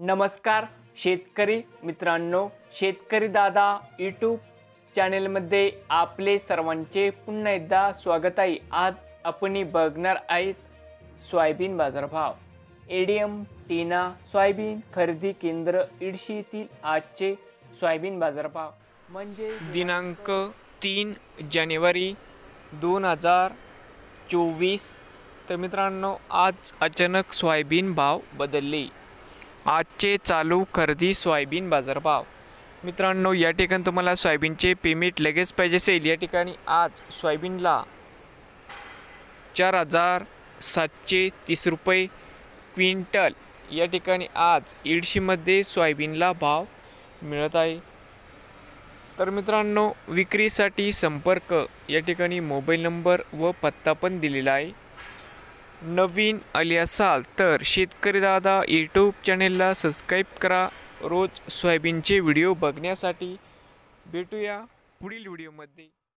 नमस्कार शेतकरी मित्रांनो, शेतकरी दादा यूट्यूब चॅनेलमध्ये आपले सर्वांचे पुन्हा एकदा स्वागत आहे। आज आपण बघणार आहेत सोयाबीन बाजारभाव। एडीएम टीना सोयाबीन खरेदी केंद्र इडशी येथील आजचे सोयाबीन बाजारभाव म्हणजे दिनांक 3 जानेवारी 2024। तर मित्रांनो, आज अचानक सोयाबीन भाव बदलले। आजचे चालू खरेदी सोयाबीन बाजारभाव मित्रांनो, या ठिकाणी तुम्हाला सोयाबीनचे पेमेंट लगेच पाहिजे असेल, या ठिकाणी आज सोयाबीनला 4730 रुपये क्विंटल या ठिकाणी आज इडशीमध्ये सोयाबीनला भाव मिळत आहे। तर मित्रांनो, विक्रीसाठी संपर्क या ठिकाणी मोबाईल नंबर व पत्ता पण दिलेला आहे। नवीन आले असाल तर शेतकरी दादा यूट्यूब चॅनेलला सबस्क्राईब करा। रोज सोयाबीनचे व्हिडिओ बघण्यासाठी भेटूया पुढील व्हिडिओमध्ये।